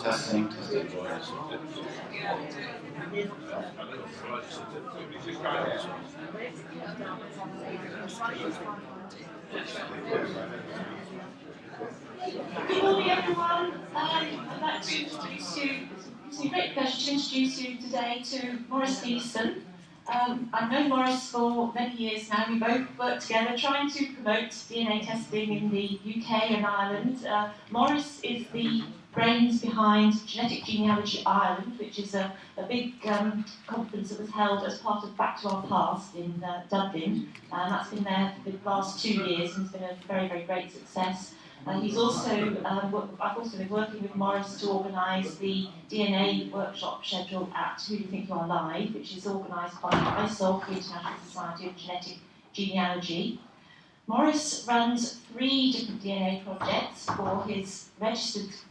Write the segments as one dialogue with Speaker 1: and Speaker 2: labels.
Speaker 1: Testing.
Speaker 2: Good morning, everyone. I'd like to introduce you. It's a great pleasure to introduce you today to Maurice Neeson. I've known Maurice for many years now. We both work together trying to promote DNA testing in the UK and Ireland. Maurice is the brains behind Genetic Genealogy Ireland, which is a big conference that was held as part of Back to Our Past in Dublin. That's been there for the last 2 years and it's been a very, very great success. I've also been working with Maurice to organise the DNA workshop schedule at Who Do You Think You Are Live, which is organised by ISOG, the International Society of Genetic Genealogy. Maurice runs 3 different DNA projects for his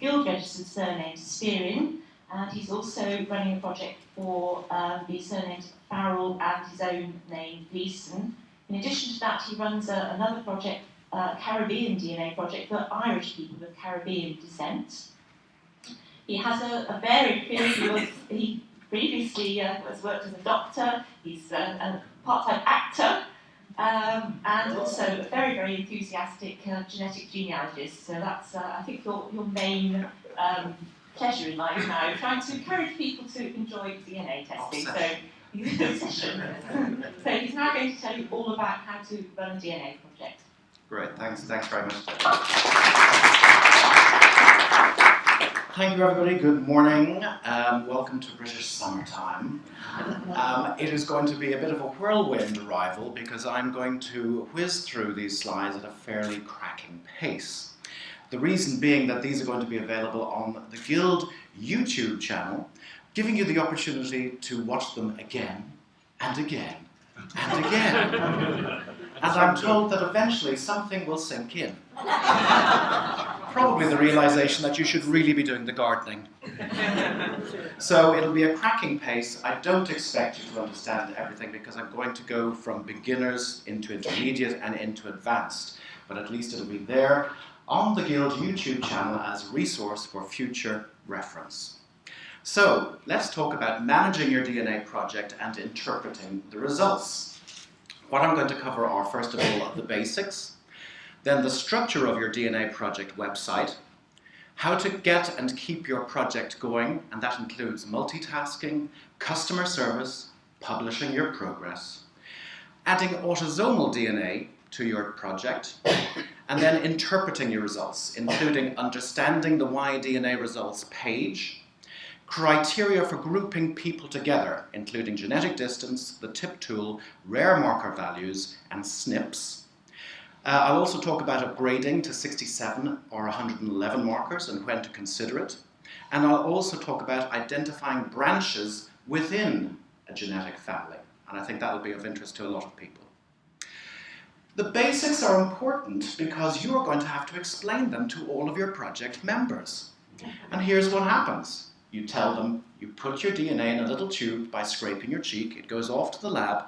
Speaker 2: guild-registered surname, Spearin, and he's also running a project for the surnames Farrell and his own name, Gleeson. In addition to that, he runs another project, Caribbean DNA project for Irish people of Caribbean descent. He has a varied career. He previously has worked as a doctor, he's a part-time actor, and also a very, very enthusiastic genetic genealogist. So that's, I think, your main pleasure in life now, trying to encourage people to enjoy DNA testing. So he's now going to tell you all about how to run a DNA project.
Speaker 1: Great, thanks very much. Thank you, everybody. Good morning. Welcome to British summertime. It is going to be a bit of a whirlwind arrival because I'm going to whiz through these slides at a fairly cracking pace. The reason being that these are going to be available on the Guild YouTube channel, giving you the opportunity to watch them again and again and again. And I'm told that eventually something will sink in. Probably the realization that you should really be doing the gardening. So it'll be a cracking pace. I don't expect you to understand everything because I'm going to go from beginners into intermediate and into advanced. But at least it'll be there on the Guild YouTube channel as a resource for future reference. So let's talk about managing your DNA project and interpreting the results. What I'm going to cover are, first of all, the basics, then the structure of your DNA project website, how to get and keep your project going, and that includes multitasking, customer service, publishing your progress, adding autosomal DNA to your project, and then interpreting your results, including understanding the Y DNA results page, criteria for grouping people together, including genetic distance, the tip tool, rare marker values, and SNPs. I'll also talk about upgrading to 67 or 111 markers and when to consider it. And I'll also talk about identifying branches within a genetic family. And I think that'll be of interest to a lot of people. The basics are important because you're going to have to explain them to all of your project members. And here's what happens. You tell them, you put your DNA in a little tube by scraping your cheek, it goes off to the lab,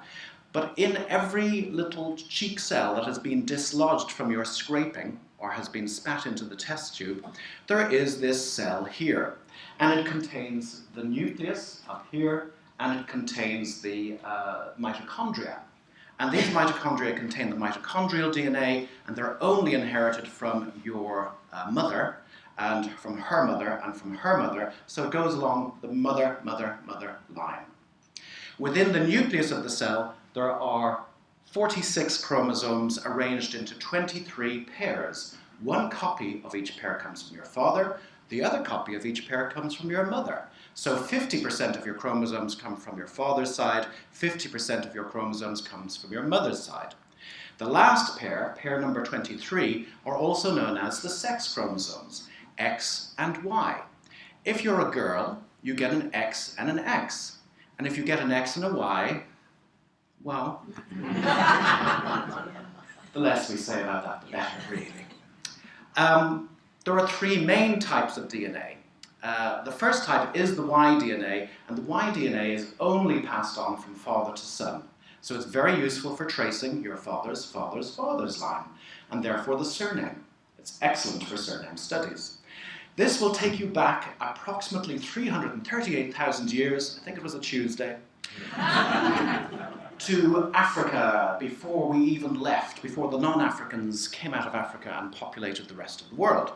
Speaker 1: but in every little cheek cell that has been dislodged from your scraping or has been spat into the test tube, there is this cell here. And it contains the nucleus up here, and it contains the mitochondria. And these mitochondria contain the mitochondrial DNA, and they're only inherited from your mother, and from her mother, and from her mother, so it goes along the mother line. Within the nucleus of the cell, there are 46 chromosomes arranged into 23 pairs. One copy of each pair comes from your father, the other copy of each pair comes from your mother. So 50% of your chromosomes come from your father's side, 50% of your chromosomes comes from your mother's side. The last pair, pair number 23, are also known as the sex chromosomes. X and Y. If you're a girl, you get an X and an X. And if you get an X and a Y, well, the less we say about that, the better, really. There are three main types of DNA. The first type is the Y DNA, and the Y DNA is only passed on from father to son. So it's very useful for tracing your father's father's father's line, and therefore the surname. It's excellent for surname studies. This will take you back approximately 338,000 years, I think it was a Tuesday, to Africa before we even left, before the non-Africans came out of Africa and populated the rest of the world.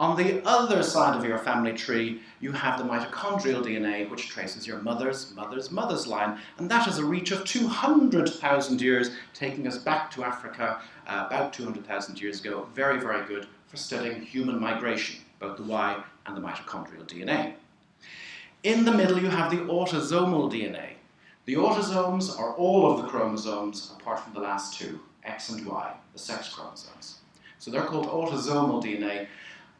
Speaker 1: On the other side of your family tree, you have the mitochondrial DNA, which traces your mother's mother's mother's line, and that has a reach of 200,000 years, taking us back to Africa about 200,000 years ago. Very, very good for studying human migration, both the Y and the mitochondrial DNA. In the middle, you have the autosomal DNA. The autosomes are all of the chromosomes apart from the last two, X and Y, the sex chromosomes. So they're called autosomal DNA.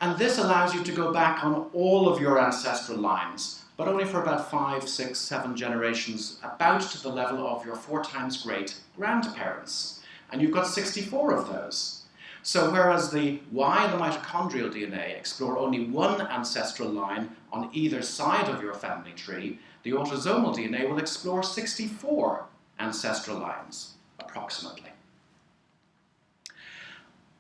Speaker 1: And this allows you to go back on all of your ancestral lines, but only for about 5, 6, 7 generations, about to the level of your 4 times great grandparents. And you've got 64 of those. So whereas the Y and the mitochondrial DNA explore only one ancestral line on either side of your family tree, the autosomal DNA will explore 64 ancestral lines, approximately.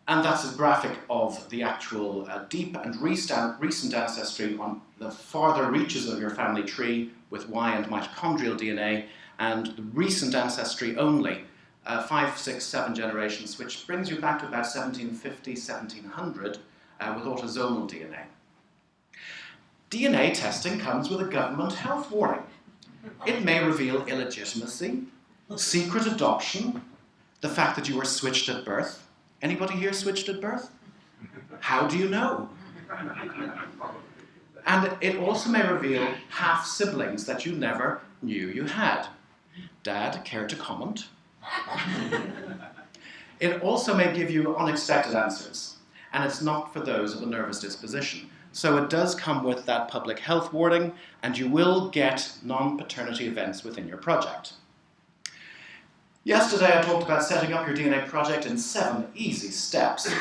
Speaker 1: And that's a graphic of the actual deep and recent ancestry on the farther reaches of your family tree with Y and mitochondrial DNA, and the recent ancestry only, 5, 6, 7 generations, which brings you back to about 1750, 1700 with autosomal DNA. DNA testing comes with a government health warning. It may reveal illegitimacy, secret adoption, the fact that you were switched at birth. Anybody here switched at birth? How do you know? And it also may reveal half-siblings that you never knew you had. Dad, care to comment? It also may give you unexpected answers, and it's not for those of a nervous disposition. So it does come with that public health warning, and you will get non-paternity events within your project. Yesterday I talked about setting up your DNA project in 7 easy steps.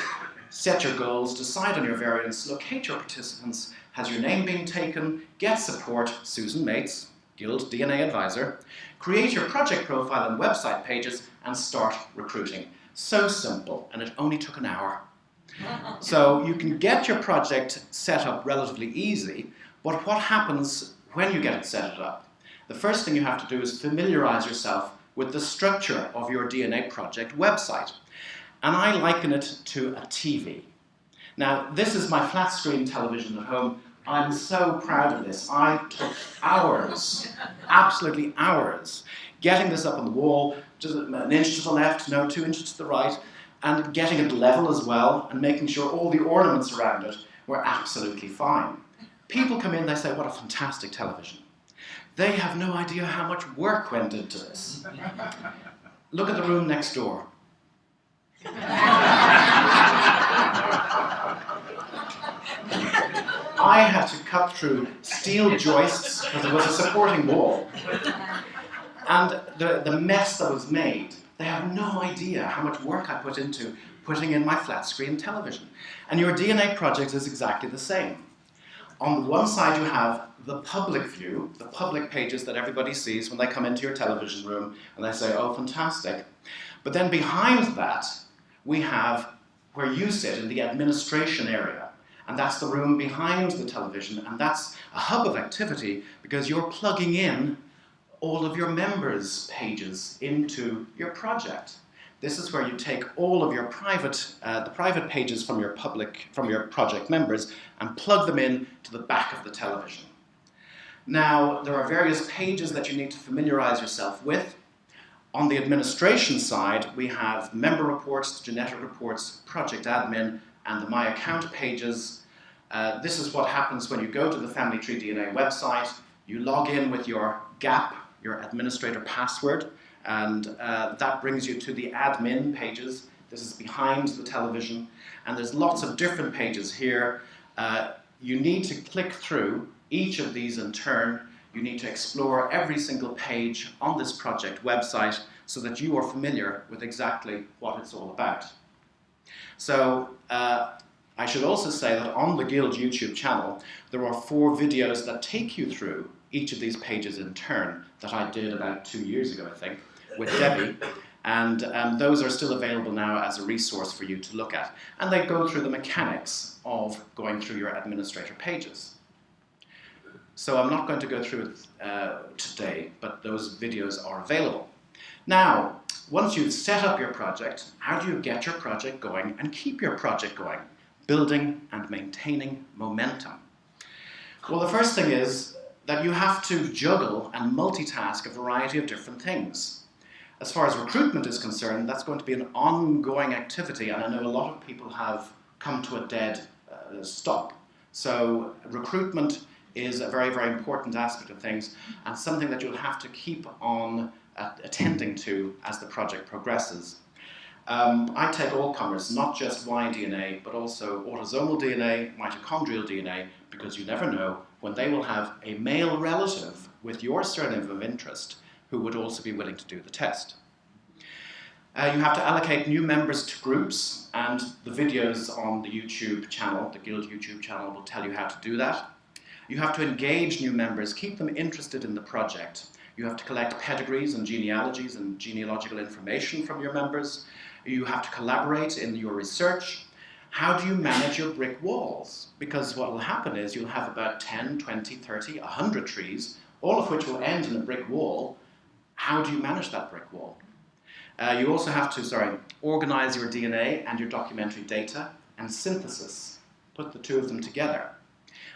Speaker 1: Set your goals, decide on your variants, locate your participants, has your name been taken, get support, Susan Mates, Guild DNA Advisor, create your project profile and website pages, and start recruiting. So simple, and it only took an hour. So you can get your project set up relatively easy, but what happens when you get it set up? The first thing you have to do is familiarize yourself with the structure of your DNA project website. And I liken it to a TV. Now, this is my flat screen television at home. I'm so proud of this. I took hours, absolutely hours, getting this up on the wall, just an inch to the left, no, 2 inches to the right, and getting it level as well, and making sure all the ornaments around it were absolutely fine. People come in, they say, what a fantastic television. They have no idea how much work went into this. Look at the room next door. I had to cut through steel joists because there was a supporting wall. And the mess that was made, they have no idea how much work I put into putting in my flat screen television. And your DNA project is exactly the same. On the one side you have the public view, the public pages that everybody sees when they come into your television room and they say, oh, fantastic. But then behind that, we have where you sit in the administration area. And that's the room behind the television. And that's a hub of activity because you're plugging in all of your members' pages into your project. This is where you take all of your the private pages from your project members and plug them in to the back of the television. Now, there are various pages that you need to familiarize yourself with. On the administration side, we have member reports, genetic reports, project admin, and the My Account pages. This is what happens when you go to the Family Tree DNA website. You log in with your GAP, your administrator password, and that brings you to the admin pages. This is behind the television, and there's lots of different pages here. You need to click through each of these in turn. You need to explore every single page on this project website so that you are familiar with exactly what it's all about. So I should also say that on the Guild YouTube channel, there are 4 videos that take you through each of these pages in turn that I did about 2 years ago, I think, with Debbie. And those are still available now as a resource for you to look at. And they go through the mechanics of going through your administrator pages. So I'm not going to go through it today, but those videos are available. Now, once you've set up your project, how do you get your project going and keep your project going? Building and maintaining momentum. Well, the first thing is that you have to juggle and multitask a variety of different things. As far as recruitment is concerned, that's going to be an ongoing activity, and I know a lot of people have come to a dead stop. So recruitment is a very, very important aspect of things, and something that you'll have to keep on attending to as the project progresses. I take all comers, not just Y-DNA, but also autosomal DNA, mitochondrial DNA, because you never know when they will have a male relative with your surname of interest who would also be willing to do the test. You have to allocate new members to groups, and the videos on the YouTube channel, the Guild YouTube channel, will tell you how to do that. You have to engage new members, keep them interested in the project. You have to collect pedigrees and genealogies and genealogical information from your members. You have to collaborate in your research. How do you manage your brick walls? Because what will happen is you'll have about 10, 20, 30, 100 trees, all of which will end in a brick wall. How do you manage that brick wall? You also have to, organize your DNA and your documentary data and synthesis. Put the two of them together.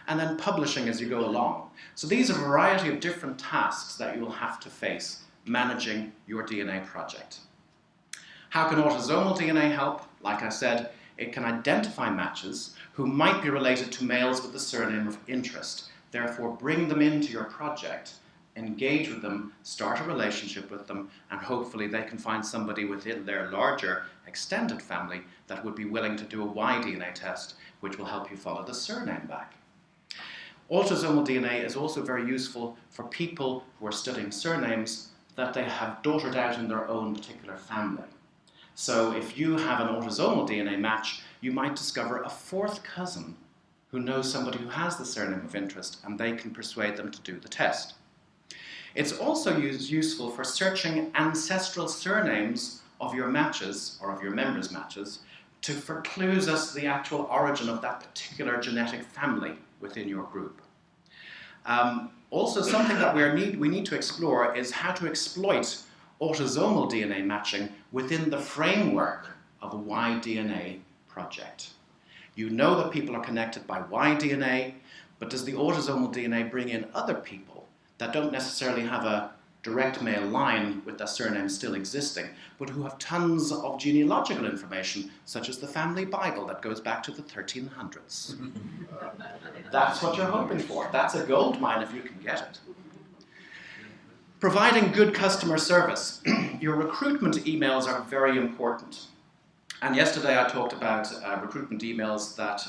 Speaker 1: And then publishing as you go along. So these are a variety of different tasks that you will have to face managing your DNA project. How can autosomal DNA help? Like I said, it can identify matches who might be related to males with the surname of interest. Therefore, bring them into your project, engage with them, start a relationship with them, and hopefully they can find somebody within their larger extended family that would be willing to do a Y-DNA test, which will help you follow the surname back. Autosomal DNA is also very useful for people who are studying surnames that they have daughtered out in their own particular family. So if you have an autosomal DNA match, you might discover a 4th cousin who knows somebody who has the surname of interest, and they can persuade them to do the test. It's also useful for searching ancestral surnames of your matches, or of your members' matches, for clues as to the actual origin of that particular genetic family within your group. Also, something that we need to explore is how to exploit autosomal DNA matching within the framework of a Y-DNA project. You know that people are connected by Y-DNA, but does the autosomal DNA bring in other people that don't necessarily have a direct male line with their surname still existing, but who have tons of genealogical information, such as the family Bible that goes back to the 1300s? That's what you're hoping for. That's a gold mine if you can get it. Providing good customer service. Your recruitment emails are very important. And yesterday I talked about recruitment emails that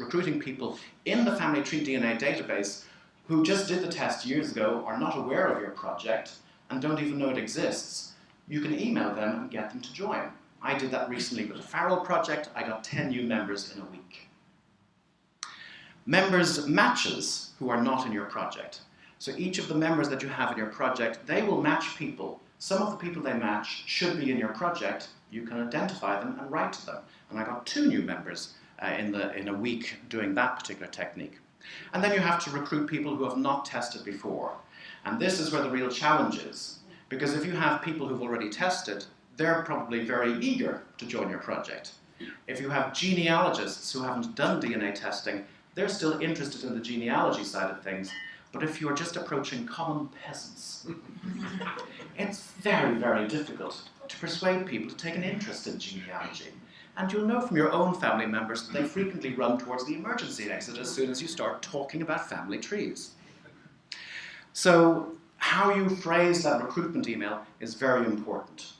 Speaker 1: recruiting people in the family tree DNA database who just did the test years ago, are not aware of your project, and don't even know it exists. You can email them and get them to join. I did that recently with the Farrell project. I got 10 new members in a week. Members' matches who are not in your project. So each of the members that you have in your project, they will match people. Some of the people they match should be in your project. You can identify them and write to them. And I got 2 new members in a week doing that particular technique. And then you have to recruit people who have not tested before. And this is where the real challenge is. Because if you have people who've already tested, they're probably very eager to join your project. If you have genealogists who haven't done DNA testing, they're still interested in the genealogy side of things. But if you're just approaching common peasants, it's very, very difficult to persuade people to take an interest in genealogy. And you'll know from your own family members that they frequently run towards the emergency exit as soon as you start talking about family trees. So how you phrase that recruitment email is very important.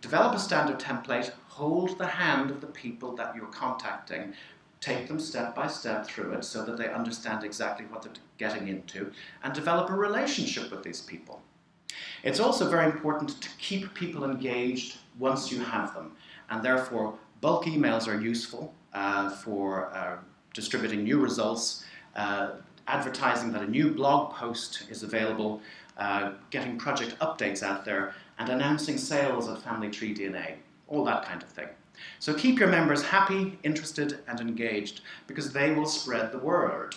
Speaker 1: Develop a standard template, hold the hand of the people that you're contacting, take them step by step through it so that they understand exactly what they're getting into, and develop a relationship with these people. It's also very important to keep people engaged once you have them, and therefore bulk emails are useful for distributing new results, advertising that a new blog post is available, getting project updates out there, and announcing sales at Family Tree DNA, all that kind of thing. So keep your members happy, interested, and engaged, because they will spread the word.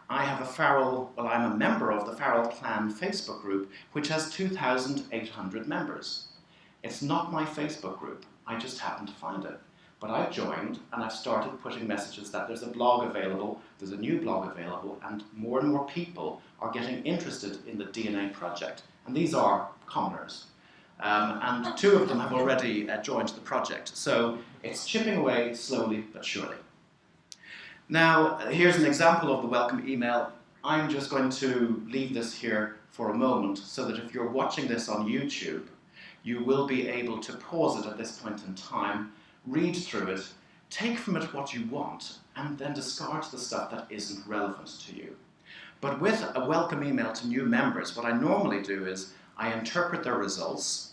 Speaker 1: I'm a member of the Farrell Clan Facebook group, which has 2,800 members. It's not my Facebook group, I just happened to find it. But I've joined and I've started putting messages that there's a blog available, there's a new blog available, and more people are getting interested in the DNA project. And these are commoners. And 2 of them have already joined the project. So it's chipping away slowly but surely. Now, here's an example of the welcome email. I'm just going to leave this here for a moment so that if you're watching this on YouTube, you will be able to pause it at this point in time, read through it, take from it what you want, and then discard the stuff that isn't relevant to you. But with a welcome email to new members, what I normally do is I interpret their results,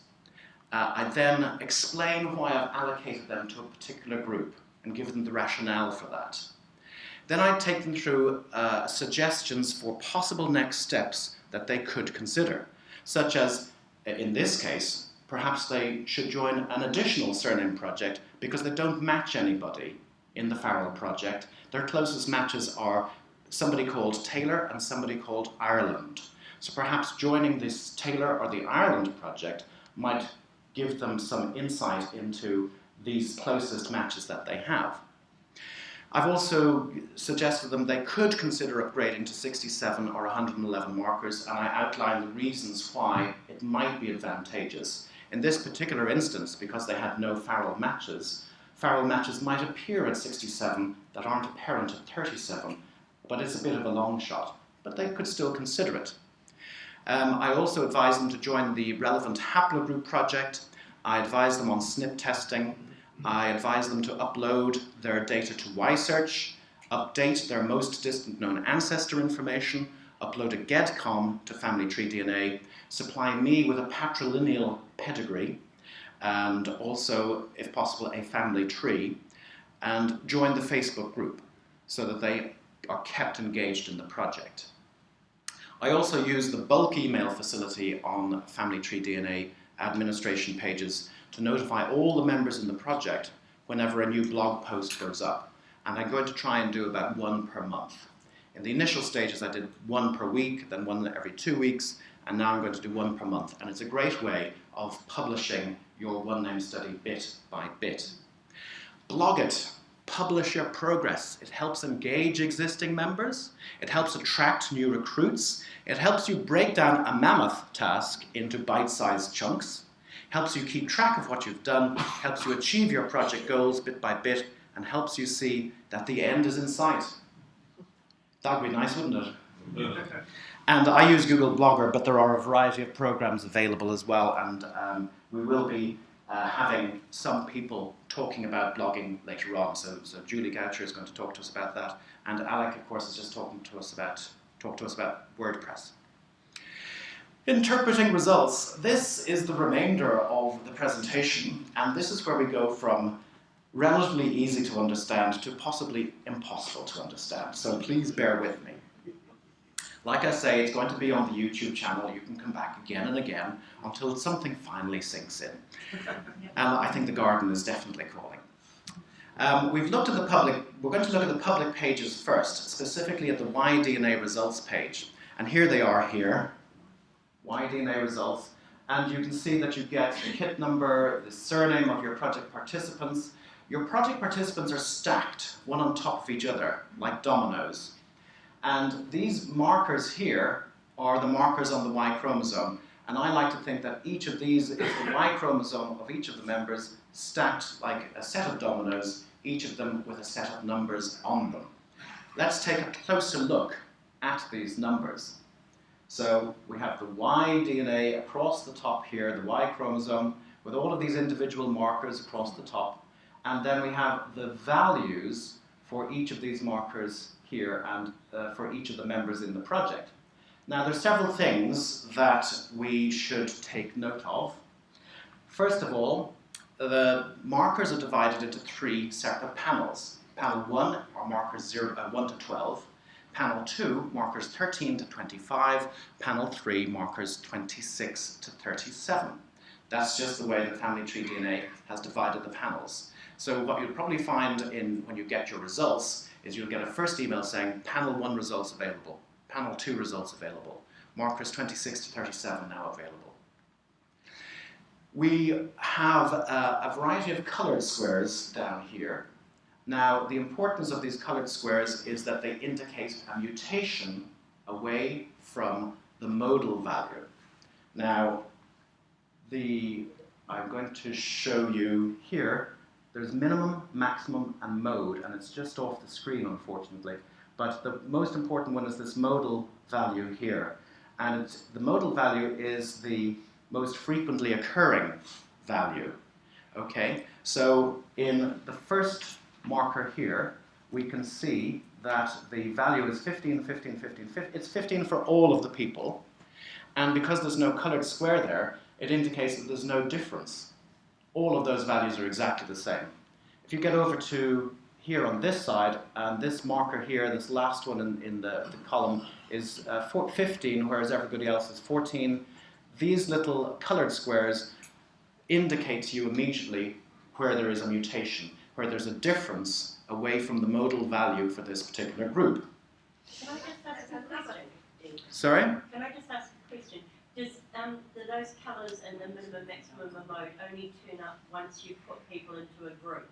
Speaker 1: I then explain why I've allocated them to a particular group and give them the rationale for that. Then I take them through suggestions for possible next steps that they could consider, such as, in this case, perhaps they should join an additional surname project because they don't match anybody in the Farrell project. Their closest matches are somebody called Taylor and somebody called Ireland. So perhaps joining this Taylor or the Ireland project might give them some insight into these closest matches that they have. I've also suggested to them they could consider upgrading to 67 or 111 markers, and I outline the reasons why it might be advantageous. In this particular instance, because they had no Farrell matches might appear at 67 that aren't apparent at 37, but it's a bit of a long shot, but they could still consider it. I also advise them to join the relevant Haplogroup project. I advise them on SNP testing. I advise them to upload their data to YSearch, update their most distant known ancestor information, upload a GEDCOM to Family Tree DNA, supply me with a patrilineal pedigree, and also, if possible, a family tree, and join the Facebook group so that they are kept engaged in the project. I also use the bulk email facility on Family Tree DNA administration pages to notify all the members in the project whenever a new blog post goes up. And I'm going to try and do about 1 per month. In the initial stages, I did 1 per week, then 1 every 2 weeks, and now I'm going to do 1 per month. And it's a great way of publishing your one name study bit by bit. Blog it. Publish your progress. It helps engage existing members. It helps attract new recruits. It helps you break down a mammoth task into bite-sized chunks. Helps you keep track of what you've done. Helps you achieve your project goals bit by bit, and helps you see that the end is in sight. That'd be nice, wouldn't it? Yeah. And I use Google Blogger, but there are a variety of programs available as well, and we will be having some people talking about blogging later on. So Julie Goucher is going to talk to us about that, and Alec, of course, is just talk to us about WordPress. Interpreting results. This is the remainder of the presentation, and this is where we go from relatively easy to understand to possibly impossible to understand. So please bear with me. Like I say, it's going to be on the YouTube channel. You can come back again and again until something finally sinks in. I think the garden is definitely calling. We're going to look at the public pages first, specifically at the YDNA results page. And here they are here, YDNA results. And you can see that you get the kit number, the surname of your project participants. Your project participants are stacked, one on top of each other, like dominoes. And these markers here are the markers on the Y chromosome. And I like to think that each of these is the Y chromosome of each of the members stacked like a set of dominoes, each of them with a set of numbers on them. Let's take a closer look at these numbers. So we have the Y DNA across the top here, the Y chromosome, with all of these individual markers across the top. And then we have the values for each of these markers here and for each of the members in the project. Now, there's several things that we should take note of. First of all, the markers are divided into 3 separate panels. Panel 1 are markers 1 to 12. Panel 2, markers 13 to 25. Panel 3, markers 26 to 37. That's just the way the family tree DNA has divided the panels. So what you'll probably find when you get your results is you'll get a first email saying panel 1 results available, panel 2 results available, markers 26 to 37 now available. We have a variety of colored squares down here. Now, the importance of these colored squares is that they indicate a mutation away from the modal value. Now, I'm going to show you here, there's minimum, maximum, and mode, and it's just off the screen, unfortunately. But the most important one is this modal value here. And the modal value is the most frequently occurring value. Okay, so in the first marker here, we can see that the value is 15, 15, 15, 15. It's 15 for all of the people. And because there's no colored square there, it indicates that there's no difference. All of those values are exactly the same. If you get over to here on this side, and this marker here, this last one in the column, is 15, whereas everybody else is 14. These little colored squares indicate to you immediately where there is a mutation, where there's a difference away from the modal value for this particular group.
Speaker 3: Can I just ask a question?
Speaker 1: Sorry?
Speaker 3: Can I just ask a question? Do those colours and the minimum, maximum, and mode only turn up once you put people into a group?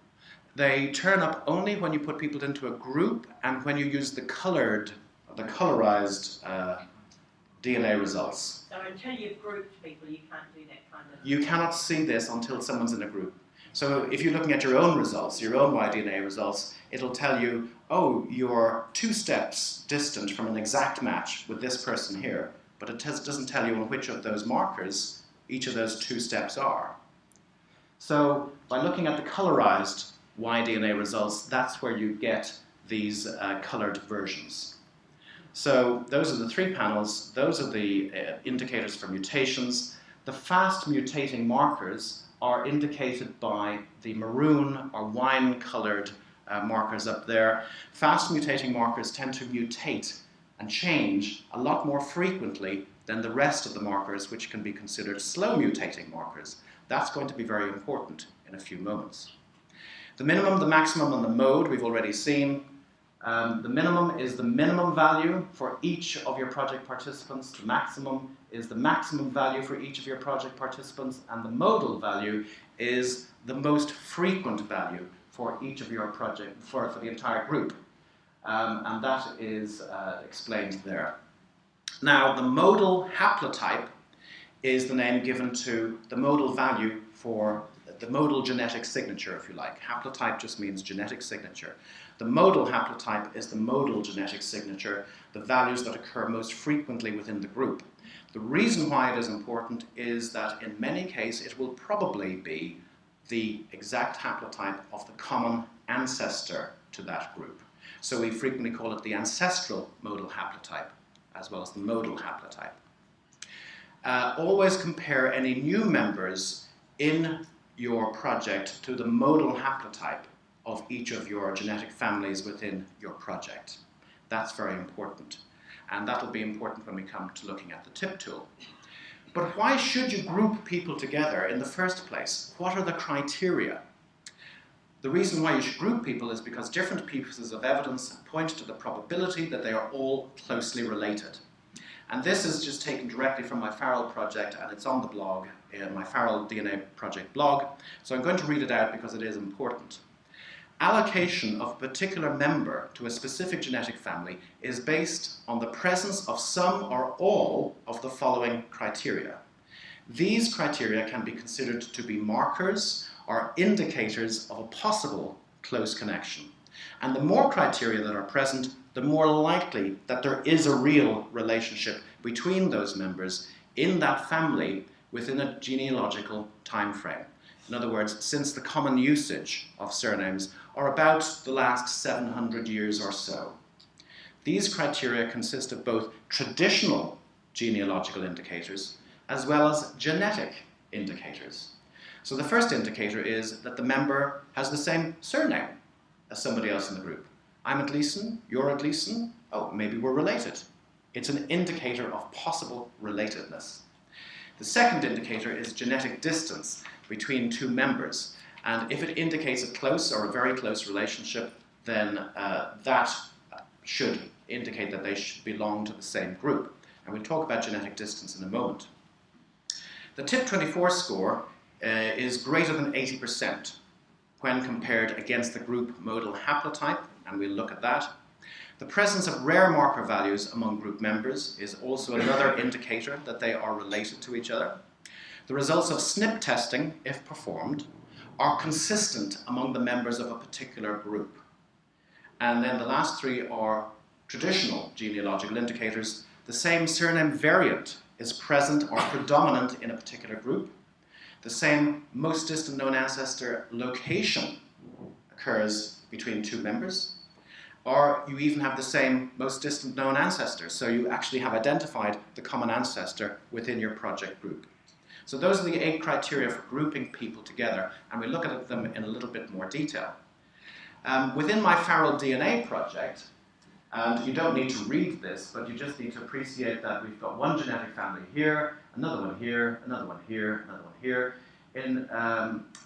Speaker 1: They turn up only when you put people into a group and when you use the colorized DNA results.
Speaker 3: So until you've grouped people, you can't do that kind of...
Speaker 1: You cannot see this until someone's in a group. So if you're looking at your own results, your own Y-DNA results, it'll tell you, oh, you're 2 steps distant from an exact match with this person here. But it doesn't tell you on which of those markers each of those 2 steps are. So by looking at the colorized Y-DNA results, that's where you get these colored versions. So those are the 3 panels. Those are the indicators for mutations. The fast mutating markers are indicated by the maroon or wine-colored markers up there. Fast mutating markers tend to mutate and change a lot more frequently than the rest of the markers, which can be considered slow mutating markers. That's going to be very important in a few moments. The minimum, the maximum, and the mode we've already seen. The minimum is the minimum value for each of your project participants. The maximum is the maximum value for each of your project participants. And the modal value is the most frequent value for each of your project, for the entire group. And that is explained there. Now, the modal haplotype is the name given to the modal value for the modal genetic signature, if you like. Haplotype just means genetic signature. The modal haplotype is the modal genetic signature, the values that occur most frequently within the group. The reason why it is important is that in many cases it will probably be the exact haplotype of the common ancestor to that group. So we frequently call it the ancestral modal haplotype, as well as the modal haplotype. Always compare any new members in your project to the modal haplotype of each of your genetic families within your project. That's very important. And that'll be important when we come to looking at the tip tool. But why should you group people together in the first place? What are the criteria? The reason why you should group people is because different pieces of evidence point to the probability that they are all closely related. And this is just taken directly from my Farrell project, and it's on the blog, in my Farrell DNA project blog. So I'm going to read it out because it is important. Allocation of a particular member to a specific genetic family is based on the presence of some or all of the following criteria. These criteria can be considered to be markers or indicators of a possible close connection. And the more criteria that are present, the more likely that there is a real relationship between those members in that family within a genealogical time frame. In other words, since the common usage of surnames are about the last 700 years or so. These criteria consist of both traditional genealogical indicators, as well as genetic indicators. So the first indicator is that the member has the same surname as somebody else in the group. I'm at Gleason, you're at Gleason, oh, maybe we're related. It's an indicator of possible relatedness. The second indicator is genetic distance between two members. And if it indicates a close or a very close relationship, then that should indicate that they should belong to the same group. And we'll talk about genetic distance in a moment. The TIP24 score is greater than 80% when compared against the group modal haplotype, and we'll look at that. The presence of rare marker values among group members is also another indicator that they are related to each other. The results of SNP testing, if performed, are consistent among the members of a particular group. And then the last three are traditional genealogical indicators. The same surname variant is present or predominant in a particular group. The same most distant known ancestor location occurs between two members. Or you even have the same most distant known ancestor. So you actually have identified the common ancestor within your project group. So those are the 8 criteria for grouping people together, and we look at them in a little bit more detail. Within my Feral DNA project, and you don't need to read this, but you just need to appreciate that we've got one genetic family here, another one here, another one here, another one here. In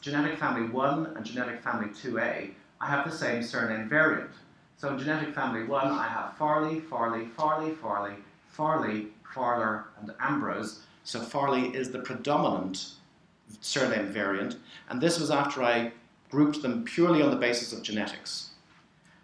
Speaker 1: genetic family 1 and genetic family 2A, I have the same surname variant. So in genetic family 1, I have Farley, Farley, Farley, Farley, Farley, Farler, and Ambrose. So Farley is the predominant surname variant, and this was after I grouped them purely on the basis of genetics.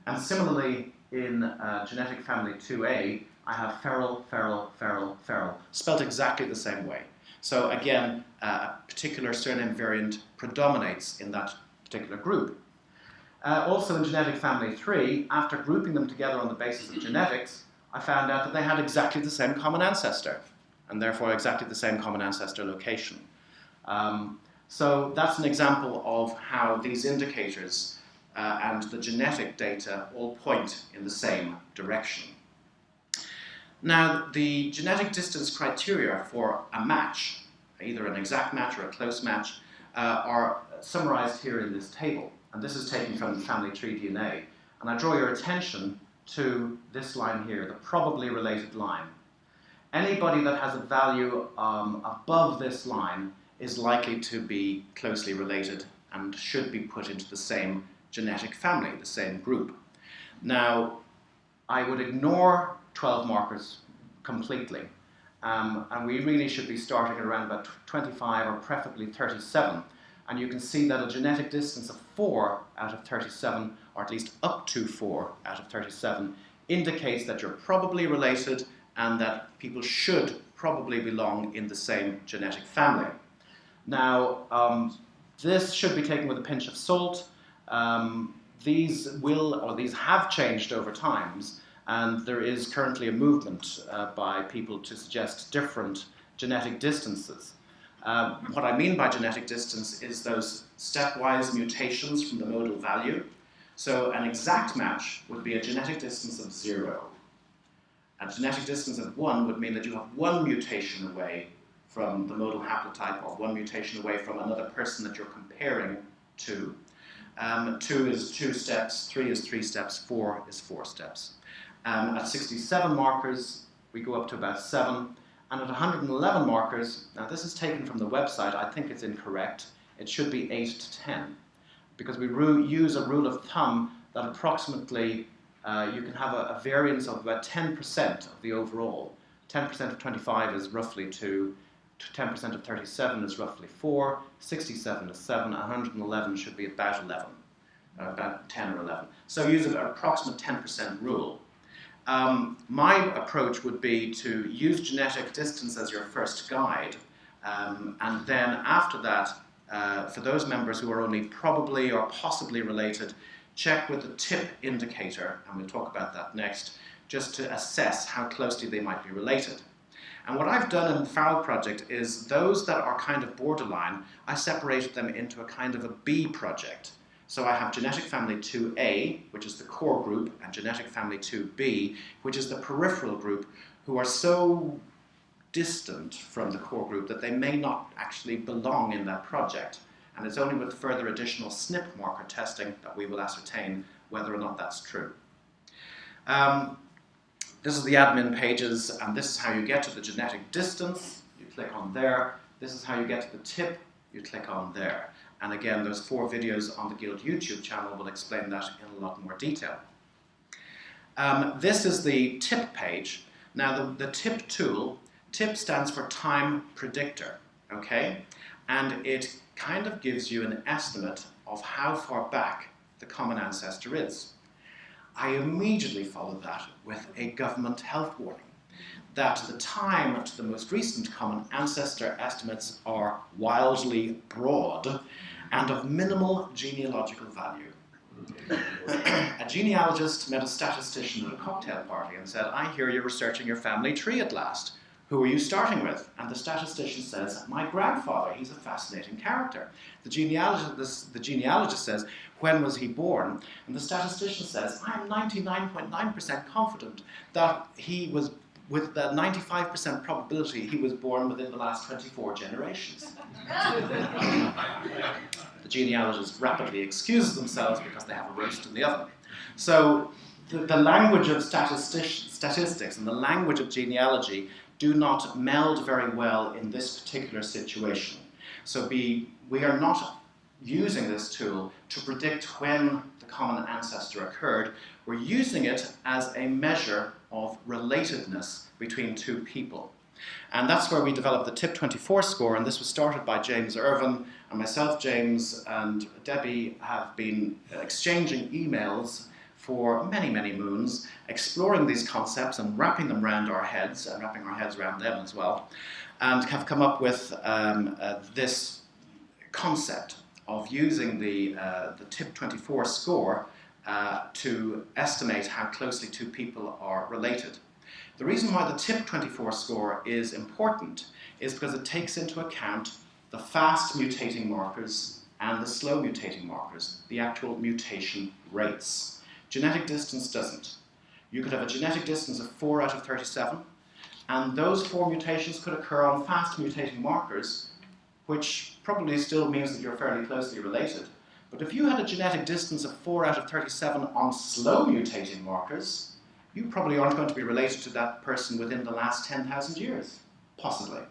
Speaker 1: And similarly, in genetic family 2A, I have Ferrell, Ferrell, Ferrell, Ferrell, spelt exactly the same way. So again, a particular surname variant predominates in that particular group. Also in genetic family 3, after grouping them together on the basis of genetics, I found out that they had exactly the same common ancestor, and therefore exactly the same common ancestor location. So that's an example of how these indicators and the genetic data all point in the same direction. Now, the genetic distance criteria for a match, either an exact match or a close match, are summarized here in this table. And this is taken from the family tree DNA. And I draw your attention to this line here, the probably related line. Anybody that has a value above this line is likely to be closely related and should be put into the same genetic family, the same group. Now, I would ignore 12 markers completely, and we really should be starting at around about 25 or preferably 37. And you can see that a genetic distance of 4 out of 37, or at least up to 4 out of 37, indicates that you're probably related and that people should probably belong in the same genetic family. Now, this should be taken with a pinch of salt. These have changed over time, and there is currently a movement by people to suggest different genetic distances. What I mean by genetic distance is those stepwise mutations from the modal value. So an exact match would be a genetic distance of 0. A genetic distance of 1 would mean that you have 1 mutation away from the modal haplotype, or 1 mutation away from another person that you're comparing to. 2 is 2 steps, 3 is 3 steps, 4 is 4 steps. At 67 markers, we go up to about 7. And at 111 markers, now this is taken from the website, I think it's incorrect, it should be 8 to 10. Because we use a rule of thumb that approximately you can have a variance of about 10% of the overall. 10% of 25 is roughly 2, 10% of 37 is roughly 4, 67 is 7, 111 should be about 11, about 10 or 11. So use an approximate 10% rule. My approach would be to use genetic distance as your first guide, and then after that, for those members who are only probably or possibly related, check with the TIP indicator, and we'll talk about that next, just to assess how closely they might be related. And what I've done in the Feral project is those that are kind of borderline, I separated them into a kind of a B project. So I have genetic family 2A, which is the core group, and genetic family 2B, which is the peripheral group, who are so distant from the core group that they may not actually belong in that project. And it's only with further additional SNP marker testing that we will ascertain whether or not that's true. This is the admin pages, and this is how you get to the genetic distance. You click on there. This is how you get to the tip. You click on there. And again, those 4 videos on the Guild YouTube channel will explain that in a lot more detail. This is the tip page. Now, the tip tool, tip stands for time predictor, okay? And it kind of gives you an estimate of how far back the common ancestor is. I immediately followed that with a government health warning that the time to the most recent common ancestor estimates are wildly broad and of minimal genealogical value. A genealogist met a statistician at a cocktail party and said, "I hear you're researching your family tree at last. Who are you starting with?" And the statistician says, "My grandfather, he's a fascinating character." The genealogist says, "When was he born?" And the statistician says, "I'm 99.9% confident that he was, with that 95% probability, he was born within the last 24 generations." The genealogists rapidly excuse themselves because they have a roast in the oven. So the language of statistics and the language of genealogy do not meld very well in this particular situation. So we are not using this tool to predict when the common ancestor occurred. We're using it as a measure of relatedness between 2 people. And that's where we developed the TIP24 score, and this was started by James Irvin, and myself, James, and Debbie have been exchanging emails for many, many moons, exploring these concepts and wrapping them around our heads, and wrapping our heads around them as well, and have come up with this concept of using the TIP24 score to estimate how closely 2 people are related. The reason why the TIP24 score is important is because it takes into account the fast mutating markers and the slow mutating markers, the actual mutation rates. Genetic distance doesn't. You could have a genetic distance of 4 out of 37, and those 4 mutations could occur on fast mutating markers, which probably still means that you're fairly closely related. But if you had a genetic distance of 4 out of 37 on slow mutating markers, you probably aren't going to be related to that person within the last 10,000 years, possibly.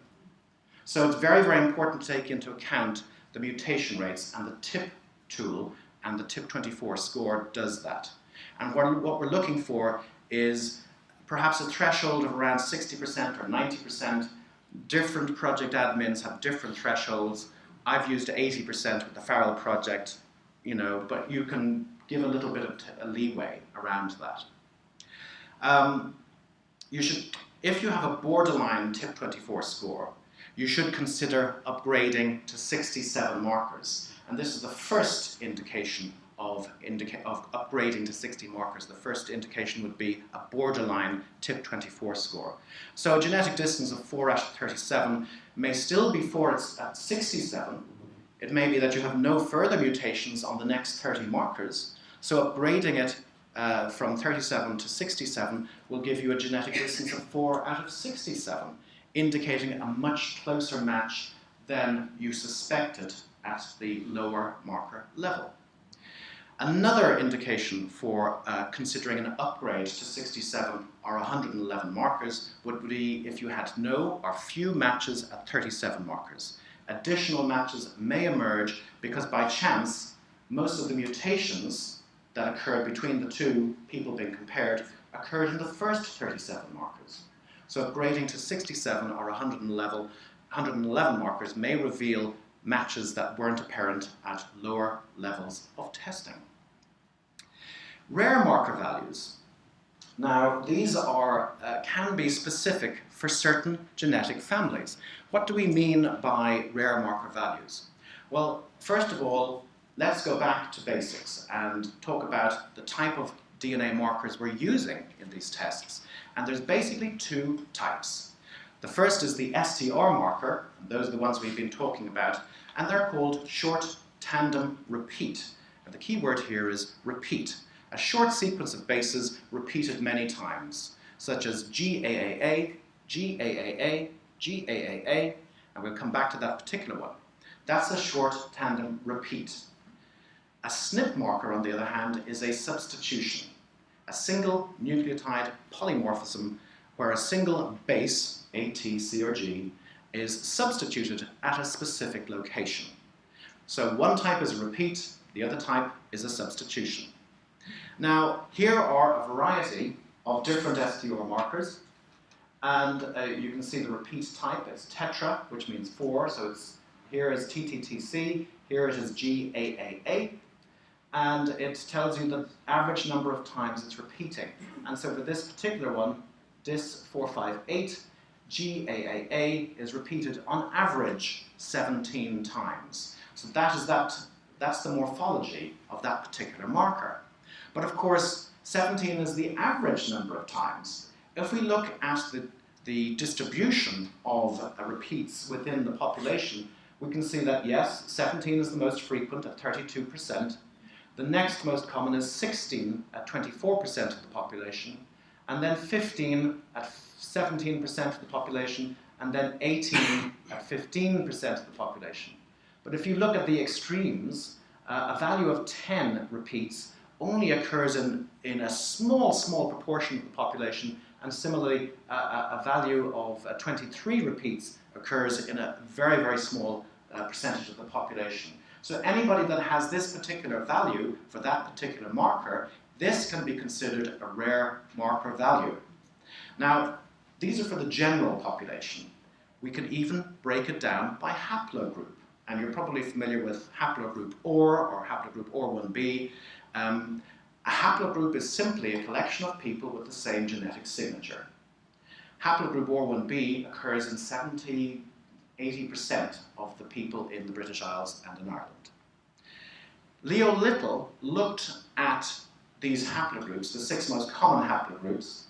Speaker 1: So it's very, very important to take into account the mutation rates, and the TIP tool and the TIP24 score does that. And what we're looking for is perhaps a threshold of around 60% or 90%. Different project admins have different thresholds. I've used 80% with the Farrell project, but you can give a little bit of a leeway around that. If you have a borderline TIP24 score, you should consider upgrading to 67 markers. And this is the first indication of upgrading to 60 markers. The first indication would be a borderline TIP24 score. So a genetic distance of 4 out of 37 may still be 4 at 67. It may be that you have no further mutations on the next 30 markers. So upgrading it from 37 to 67 will give you a genetic distance of 4 out of 67, indicating a much closer match than you suspected at the lower marker level. Another indication for considering an upgrade to 67 or 111 markers would be if you had no or few matches at 37 markers. Additional matches may emerge because by chance, most of the mutations that occurred between the 2 people being compared occurred in the first 37 markers. So upgrading to 67 or 111 markers may reveal matches that weren't apparent at lower levels of testing. Rare marker values. Now, these can be specific for certain genetic families. What do we mean by rare marker values? Well, first of all, let's go back to basics and talk about the type of DNA markers we're using in these tests. And there's basically 2 types. The first is the STR marker, and those are the ones we've been talking about, and they're called short tandem repeat. And the key word here is repeat. A short sequence of bases repeated many times, such as GAAA, GAAA, GAAA, and we'll come back to that particular one. That's a short tandem repeat. A SNP marker, on the other hand, is a substitution, a single nucleotide polymorphism where a single base, A, T, C, or G, is substituted at a specific location. So one type is a repeat, the other type is a substitution. Now, here are a variety of different STR markers, and you can see the repeat type. It's tetra, which means 4, so here is TTTC, here it is GAAA, and it tells you the average number of times it's repeating. And so for this particular one, DIS458, GAAA is repeated on average 17 times. So that's the morphology of that particular marker. But of course, 17 is the average number of times. If we look at the distribution of repeats within the population, we can see that yes, 17 is the most frequent at 32%. The next most common is 16 at 24% of the population, and then 15 at 17% of the population, and then 18 at 15% of the population. But if you look at the extremes, a value of 10 repeats only occurs in a small proportion of the population, and similarly, a value of 23 repeats occurs in a very small percentage of the population. So anybody that has this particular value for that particular marker, this can be considered a rare marker value. Now, these are for the general population. We can even break it down by haplogroup. And you're probably familiar with haplogroup or haplogroup OR1b. A haplogroup is simply a collection of people with the same genetic signature. Haplogroup OR1b occurs in 70–80% of the people in the British Isles and in Ireland. Leo Little looked at these haplogroups, the 6 most common haplogroups,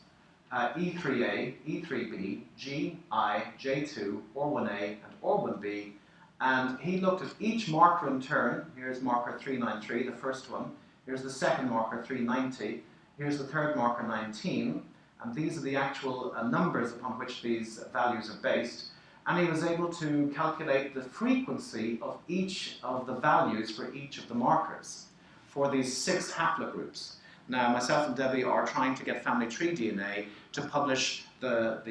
Speaker 1: E3A, E3B, G, I, J2, OR1A, and OR1b, and he looked at each marker in turn. Here's marker 393, the first one. Here's the second marker, 390. Here's the third marker, 19. And these are the actual numbers upon which these values are based. And he was able to calculate the frequency of each of the values for each of the markers for these 6 haplogroups. Now, myself and Debbie are trying to get Family Tree DNA to publish the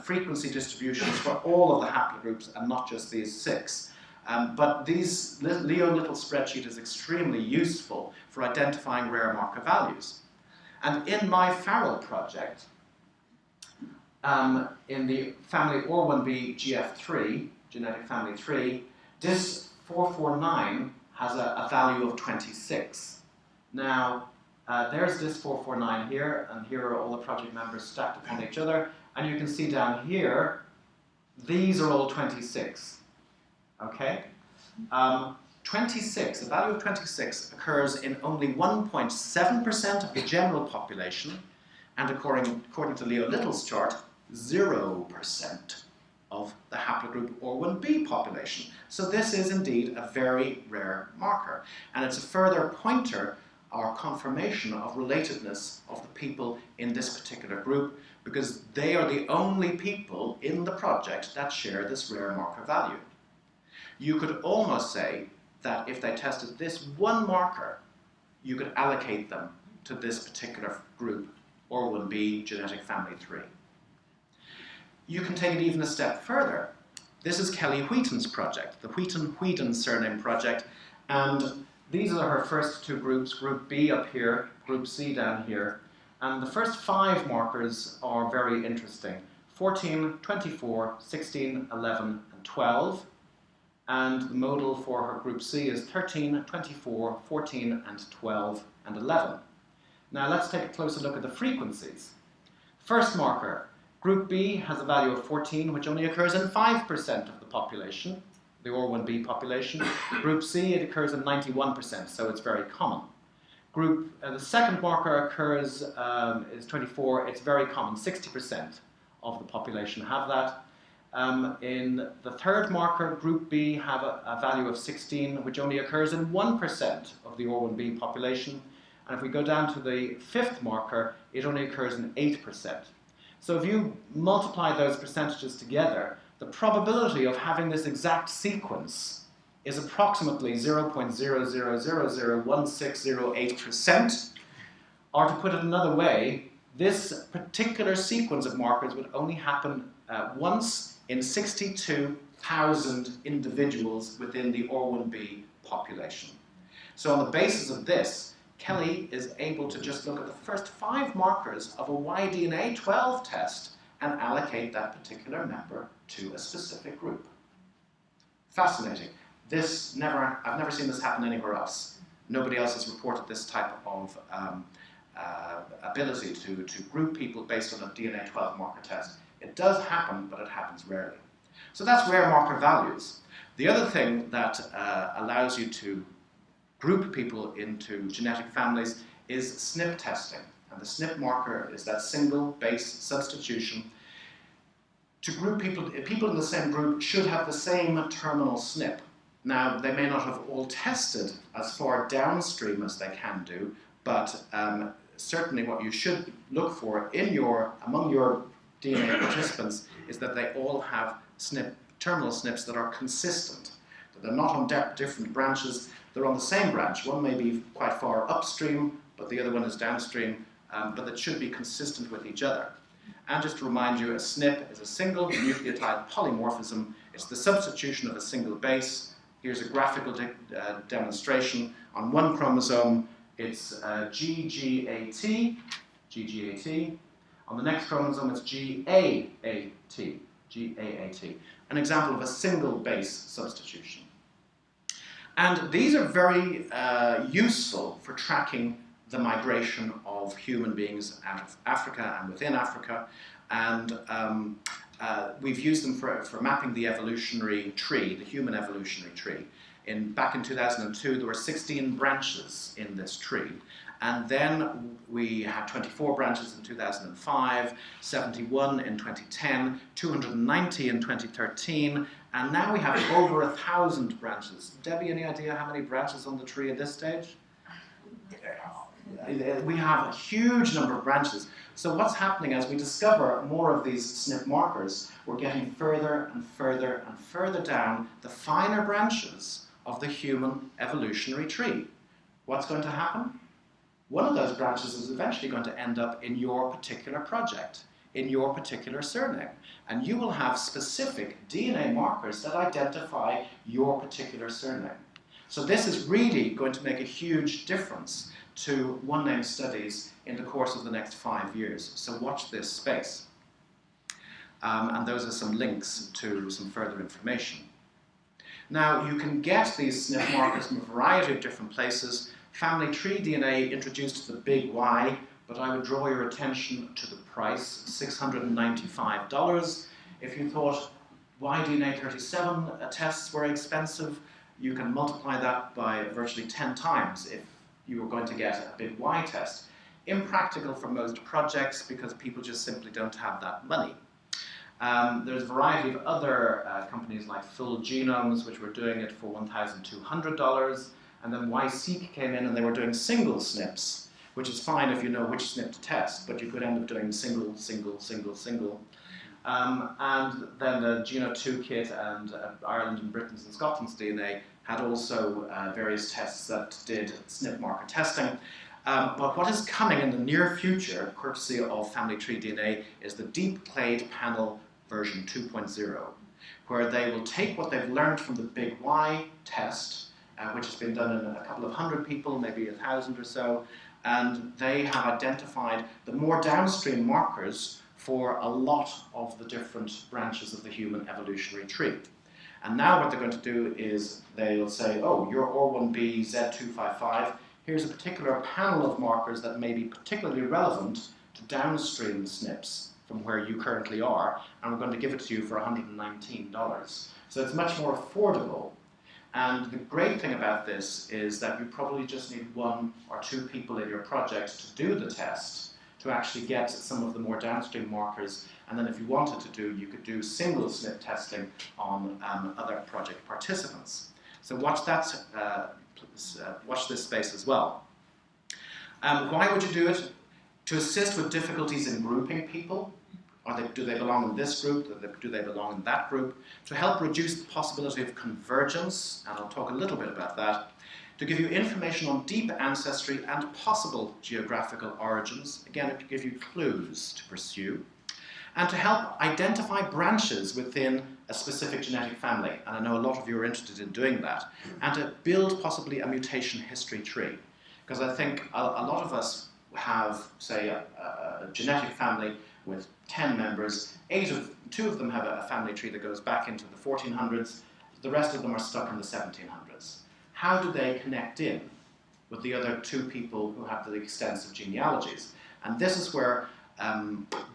Speaker 1: frequency distributions for all of the haplogroups and not just these 6. But these Leo Little spreadsheet is extremely useful for identifying rare marker values. And in my Farrell project, in the family OR1b GF3, genetic family 3, DIS449 has a value of 26. Now, there's DIS449 here, and here are all the project members stacked upon each other. And you can see down here, these are all 26. Okay? 26, the value of 26 occurs in only 1.7% of the general population, and according to Leo Little's chart, 0% of the haplogroup OR1b population. So this is indeed a very rare marker, and it's a further pointer or confirmation of relatedness of the people in this particular group, because they are the only people in the project that share this rare marker value. You could almost say that if they tested this one marker, you could allocate them to this particular group, OR1b genetic family 3. You can take it even a step further. This is Kelly Wheaton's project, the Wheaton surname project, and these are her first 2 groups, Group B up here, Group C down here, and the first 5 markers are very interesting. 14, 24, 16, 11, and 12. And the modal for her Group C is 13, 24, 14, and 12, and 11. Now let's take a closer look at the frequencies. First marker, Group B has a value of 14, which only occurs in 5% of the population, the OR1b population. Group C, it occurs in 91%, so it's very common. The second marker occurs, is 24, it's very common, 60% of the population have that. In the third marker, Group B have a value of 16, which only occurs in 1% of the OR1b population. And if we go down to the 5th marker, it only occurs in 8%. So if you multiply those percentages together, the probability of having this exact sequence is approximately 0.00001608%, or to put it another way, this particular sequence of markers would only happen once in 62,000 individuals within the OR1b population. So on the basis of this, Kelly is able to just look at the first 5 markers of a Y-DNA12 test and allocate that particular member to a specific group. Fascinating. I've never seen this happen anywhere else. Nobody else has reported this type of ability to group people based on a DNA12 marker test. It does happen, but it happens rarely. So that's rare marker values. The other thing that allows you to group people into genetic families is SNP testing. And the SNP marker is that single base substitution. To group people in the same group should have the same terminal SNP. Now, they may not have all tested as far downstream as they can do, but certainly what you should look for among your DNA participants is that they all have terminal SNPs that are consistent, that they're not on different branches, they're on the same branch. One may be quite far upstream, but the other one is downstream, but that should be consistent with each other. And just to remind you, a SNP is a single nucleotide polymorphism. It's the substitution of a single base. Here's a graphical demonstration. On one chromosome, it's GGAT. On the next chromosome, it's GAAT. An example of a single base substitution. And these are very useful for tracking the migration of human beings out of Africa and within Africa. And we've used them for mapping the evolutionary tree, the human evolutionary tree. Back in 2002, there were 16 branches in this tree. And then we had 24 branches in 2005, 71 in 2010, 290 in 2013, and now we have over 1,000 branches. Debbie, any idea how many branches on the tree at this stage? We have a huge number of branches. So what's happening as we discover more of these SNP markers, we're getting further and further and further down the finer branches of the human evolutionary tree. What's going to happen? One of those branches is eventually going to end up in your particular project, in your particular surname. And you will have specific DNA markers that identify your particular surname. So this is really going to make a huge difference to one-name studies in the course of the next 5 years. So watch this space. And those are some links to some further information. Now, you can get these SNP markers from a variety of different places. Family tree DNA introduced the big Y, but I would draw your attention to the price, $695. If you thought Y-DNA37 tests were expensive, you can multiply that by virtually 10 times if you were going to get a big Y test. Impractical for most projects because people just simply don't have that money. There's a variety of other companies like Full Genomes, which were doing it for $1,200. And then YSeq came in and they were doing single SNPs, which is fine if you know which SNP to test, but you could end up doing single. And then the Geno2Kit and Ireland and Britain's and Scotland's DNA had also various tests that did SNP marker testing. But what is coming in the near future, courtesy of Family Tree DNA, is the Deep Clade Panel version 2.0, where they will take what they've learned from the Big Y test, which has been done in a couple of hundred people, maybe 1,000 or so, and they have identified the more downstream markers for a lot of the different branches of the human evolutionary tree. And now what they're going to do is they'll say, oh, you're OR1b Z255, here's a particular panel of markers that may be particularly relevant to downstream SNPs from where you currently are, and we're going to give it to you for $119. So it's much more affordable. And the great thing about this is that you probably just need 1 or 2 people in your project to do the test, to actually get some of the more downstream markers, and then if you wanted to do, you could do single SNP testing on other project participants. So watch that, watch this space as well. Why would you do it? To assist with difficulties in grouping people. Do they belong in this group? Do they belong in that group? To help reduce the possibility of convergence, and I'll talk a little bit about that, to give you information on deep ancestry and possible geographical origins, again, to give you clues to pursue, and to help identify branches within a specific genetic family, and I know a lot of you are interested in doing that, and to build possibly a mutation history tree, because I think a lot of us have, say, a genetic family with 10 members, 2 of them have a family tree that goes back into the 1400s, the rest of them are stuck in the 1700s. How do they connect in with the other 2 people who have the extensive genealogies? And this is where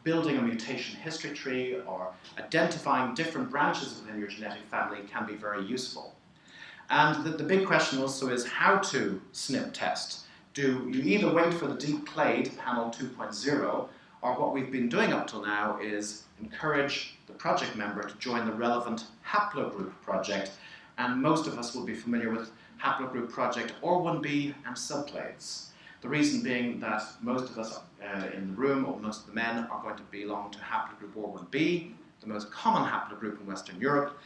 Speaker 1: building a mutation history tree or identifying different branches within your genetic family can be very useful. And the big question also is how to SNP test. Do you either wait for the deep clade panel 2.0, or what we've been doing up till now is encourage the project member to join the relevant Haplogroup project, and most of us will be familiar with Haplogroup project or 1b and subclades. The reason being that most of us in the room, or most of the men, are going to belong to haplogroup OR1b, the most common haplogroup in Western Europe.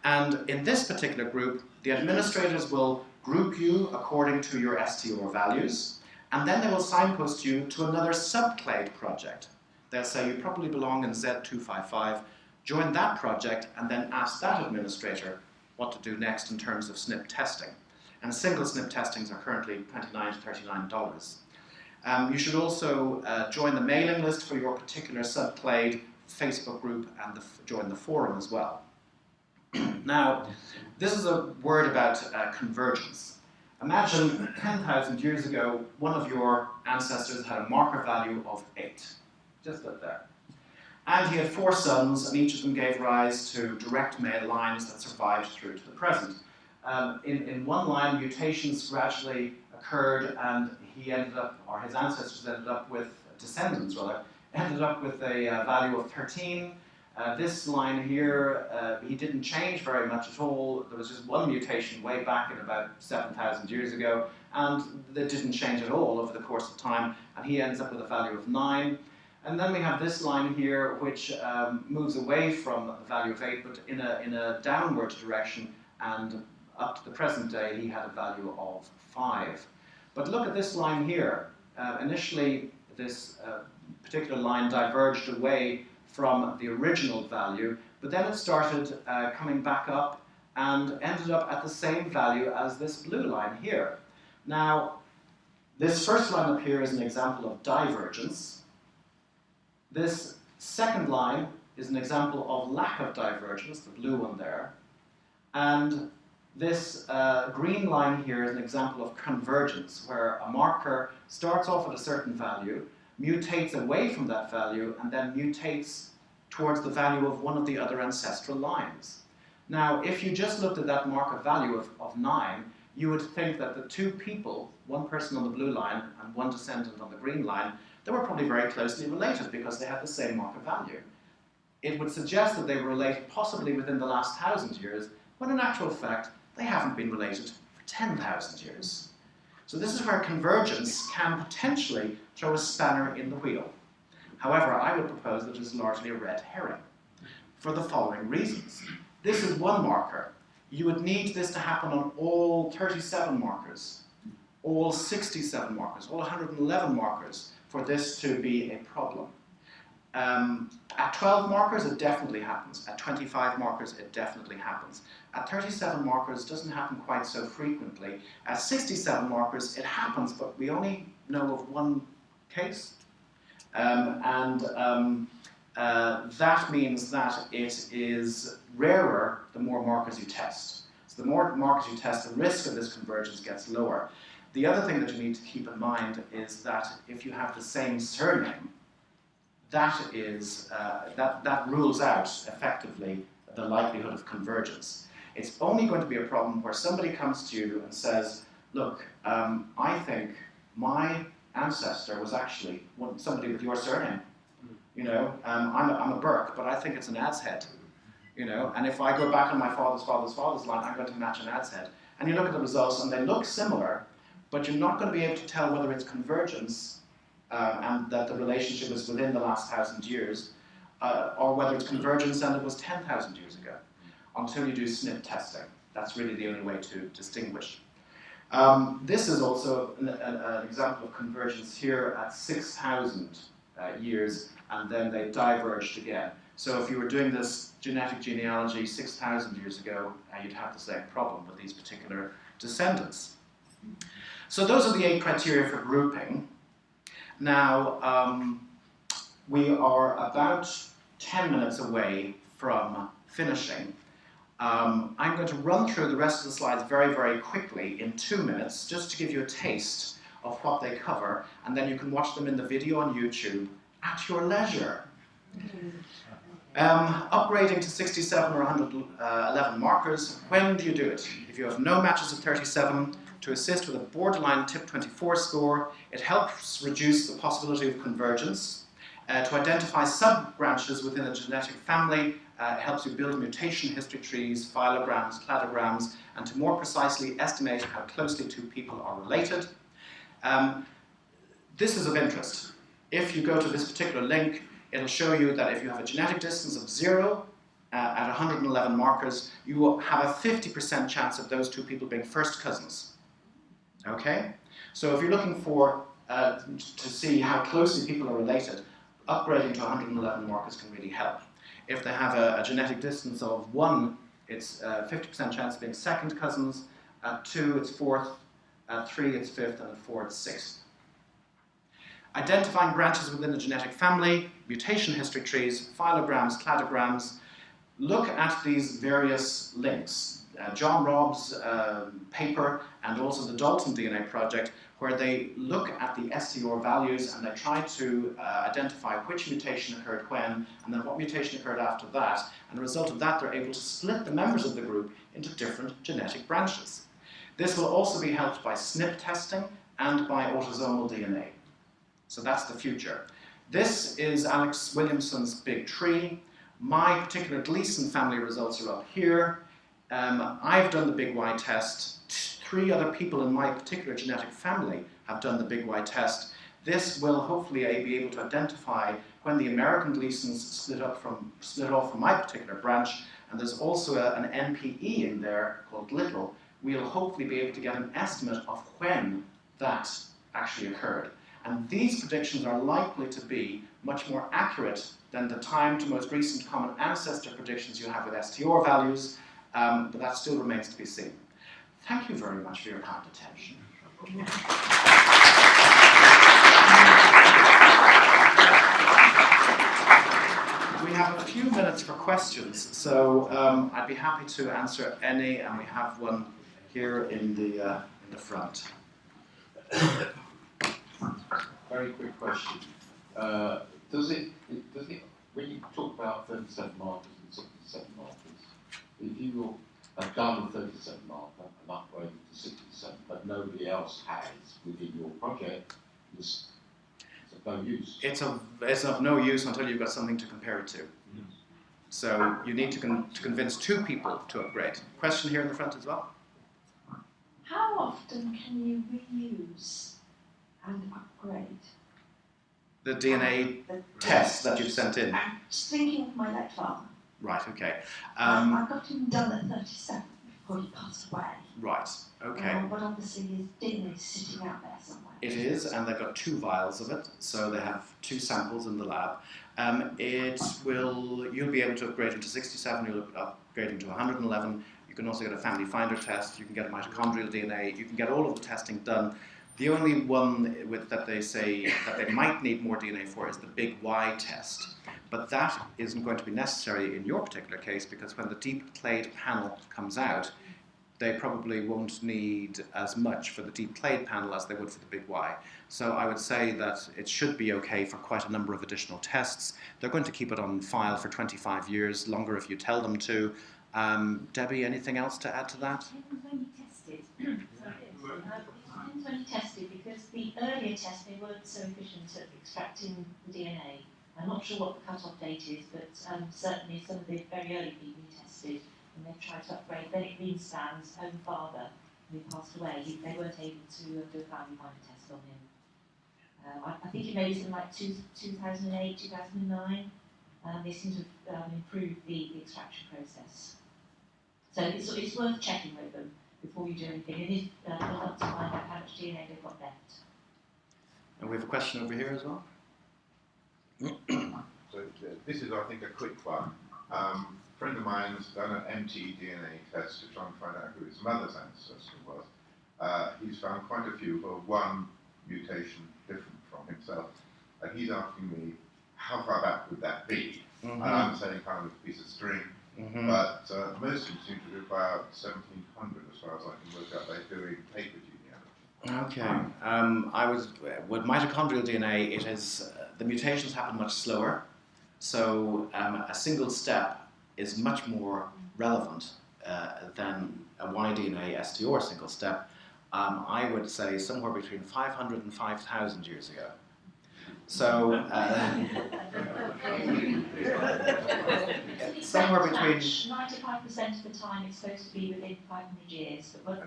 Speaker 1: And in this particular group, the administrators will group you according to your STOR values, and then they will signpost you to another subclade project. They'll say you probably belong in Z255, join that project, and then ask that administrator what to do next in terms of SNP testing. And single SNP testings are currently $29 to $39. You should also join the mailing list for your particular subclade Facebook group and join the forum as well. Now, this is a word about convergence. Imagine 10,000 years ago, one of your ancestors had a marker value of 8, just up there. And he had 4 sons, and each of them gave rise to direct male lines that survived through to the present. In one line, mutations gradually occurred, and he ended up, or his ancestors ended up with, descendants rather, ended up with a value of 13. This line here, he didn't change very much at all. There was just one mutation way back in about 7,000 years ago, and it didn't change at all over the course of time, and he ends up with a value of 9. And then we have this line here, which moves away from the value of 8, but in a downward direction, and up to the present day, he had a value of 5. But look at this line here. Initially, this particular line diverged away from the original value, but then it started coming back up and ended up at the same value as this blue line here. Now, this first line up here is an example of divergence. This second line is an example of lack of divergence, the blue one there. And this green line here is an example of convergence, where a marker starts off at a certain value, mutates away from that value, and then mutates towards the value of one of the other ancestral lines. Now, if you just looked at that marker value of 9, you would think that the 2 people, one person on the blue line and one descendant on the green line, they were probably very closely related because they had the same marker value. It would suggest that they were related possibly within the last 1,000 years, when in actual fact, they haven't been related for 10,000 years. So this is where convergence can potentially throw a spanner in the wheel. However, I would propose that it is largely a red herring, for the following reasons. This is one marker. You would need this to happen on all 37 markers, all 67 markers, all 111 markers, for this to be a problem. At 12 markers, it definitely happens. At 25 markers, it definitely happens. At 37 markers, it doesn't happen quite so frequently. At 67 markers, it happens, but we only know of one case. That means that it is rarer the more markers you test. So the more markers you test, the risk of this convergence gets lower. The other thing that you need to keep in mind is that if you have the same surname, that rules out effectively the likelihood of convergence. It's only going to be a problem where somebody comes to you and says, look, I think my ancestor was actually somebody with your surname. You know, I'm a Burke, but I think it's an ad's head. You know, and if I go back on my father's line, I'm going to match an ad's head. And you look at the results, and they look similar, but you're not going to be able to tell whether it's convergence and that the relationship is within the last 1,000 years, or whether it's convergence and it was 10,000 years ago, until you do SNP testing. That's really the only way to distinguish. This is also an example of convergence here at 6,000 years, and then they diverged again. So if you were doing this genetic genealogy 6,000 years ago, you'd have the same problem with these particular descendants. So those are the 8 criteria for grouping. Now, we are about 10 minutes away from finishing. I'm going to run through the rest of the slides very, very quickly in 2 minutes, just to give you a taste of what they cover, and then you can watch them in the video on YouTube at your leisure. Upgrading to 67 or 111 markers, when do you do it? If you have no matches of 37, to assist with a borderline TIP24 score, it helps reduce the possibility of convergence. To identify sub-branches within a genetic family, it helps you build mutation history trees, phylograms, cladograms, and to more precisely estimate how closely 2 people are related. This is of interest. If you go to this particular link, it'll show you that if you have a genetic distance of 0 at 111 markers, you will have a 50% chance of those 2 people being first cousins. Okay? So if you're looking for to see how closely people are related, upgrading to 111 markers can really help. If they have a genetic distance of 1, it's 50% chance of being second cousins. At 2, it's fourth. At 3, it's fifth. And at 4, it's sixth. Identifying branches within the genetic family, mutation history trees, phylograms, cladograms. Look at these various links. John Robb's paper and also the Dalton DNA project, where they look at the STR values and they try to identify which mutation occurred when, and then what mutation occurred after that. And as a result of that, they're able to split the members of the group into different genetic branches. This will also be helped by SNP testing and by autosomal DNA. So that's the future. This is Alex Williamson's big tree. My particular Gleason family results are up here. I've done the Big Y test. 3 other people in my particular genetic family have done the Big Y test. This will hopefully be able to identify when the American Gleasons split off from my particular branch, and there's also an NPE in there called Little. We'll hopefully be able to get an estimate of when that actually occurred. And these predictions are likely to be much more accurate than the time to most recent common ancestor predictions you have with STR values, but that still remains to be seen. Thank you very much for your kind attention. We have a few minutes for questions, so I'd be happy to answer any, and we have one here in the front.
Speaker 4: Very quick question. Does it, when you talk about 37 markers and 67 markers, if you have done a 37 marker and upgraded to 67, but nobody else has within your project, it's of no use?
Speaker 1: It's of no use until you've got something to compare it to. So you need to convince 2 people to upgrade. Question here in the front as well.
Speaker 2: How often can you reuse and upgrade?
Speaker 1: The DNA test that you've sent in.
Speaker 2: I'm just thinking of my late father.
Speaker 1: Right, okay.
Speaker 2: I got him done at 37 before he passed away.
Speaker 1: Right, okay.
Speaker 2: But obviously his DNA is sitting out there somewhere.
Speaker 1: It is, and they've got 2 vials of it, so they have 2 samples in the lab. You'll be able to upgrade him to 67, you'll upgrade him to 111. You can also get a family finder test, you can get a mitochondrial DNA, you can get all of the testing done. The only one that they say that they might need more DNA for is the Big Y test. But that isn't going to be necessary in your particular case, because when the deep clade panel comes out, they probably won't need as much for the deep clade panel as they would for the Big Y. So I would say that it should be okay for quite a number of additional tests. They're going to keep it on file for 25 years, longer if you tell them to. Debbie, anything else to add to that?
Speaker 3: Depends when you tested. Depends when you tested, because the earlier tests, they weren't so efficient at extracting the DNA. I'm not sure what the cut-off date is, but certainly some of the very early people you tested, and they tried to upgrade, then it Greenstand's own father, who passed away, they weren't able to do a family finder test on him. I think it may be something like 2008, 2009. They seem to have improved the extraction process. So it's worth checking with them before you do anything, and if they'll help to find out how much DNA they've got left.
Speaker 1: And we have a question over here as well.
Speaker 5: So this is, I think, a quick one. A friend of mine has done an mtDNA test to try and find out who his mother's ancestor was. He's found quite a few, but one mutation different from himself. And he's asking me, how far back would that be? And I'm saying kind of a piece of string. But most of them seem to be about 1700, as far as I can work out. They're doing paper genealogy.
Speaker 1: Okay. With mitochondrial DNA, it is the mutations happen much slower, so a single step is much more relevant than a Y-DNA STR single step. I would say somewhere between 500 and 5,000 years ago. So somewhere between
Speaker 3: 95% of the time it's supposed to be within 500 years, but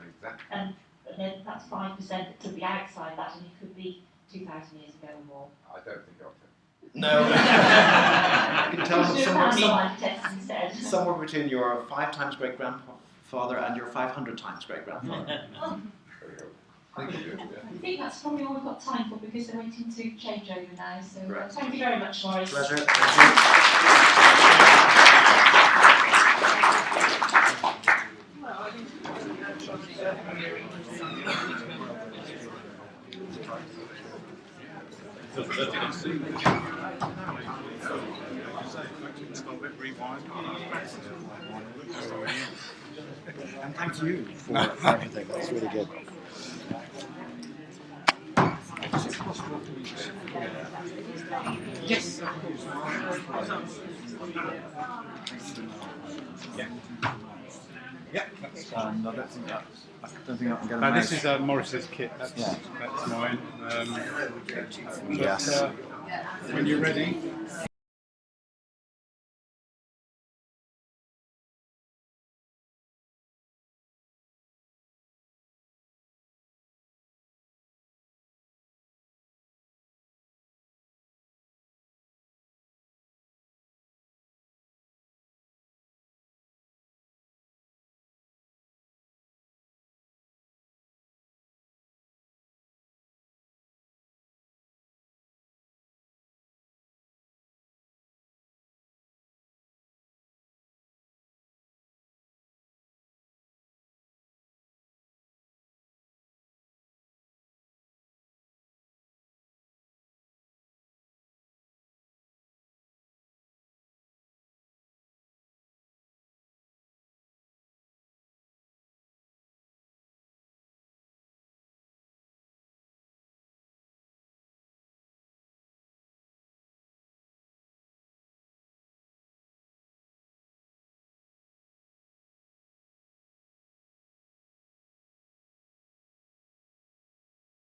Speaker 3: then that's 5% that could be outside that, and it could be 2,000 years ago or more.
Speaker 5: I don't think I'll take.
Speaker 1: no. You can tell
Speaker 3: instead.
Speaker 1: somewhere between your 5 times great grandfather and your 500 times great grandfather.
Speaker 5: Very helpful. Thank you.
Speaker 3: I think that's probably all we've got time for because they're waiting to change over now. So
Speaker 1: Right.
Speaker 3: thank you very much, Maurice.
Speaker 1: Pleasure. Thank
Speaker 6: And thank you for everything. That's really good.
Speaker 7: Yes. Yeah.
Speaker 6: I don't think that I can get a
Speaker 7: This is Maurice's kit. That's mine.
Speaker 6: Yes.
Speaker 7: When you're ready.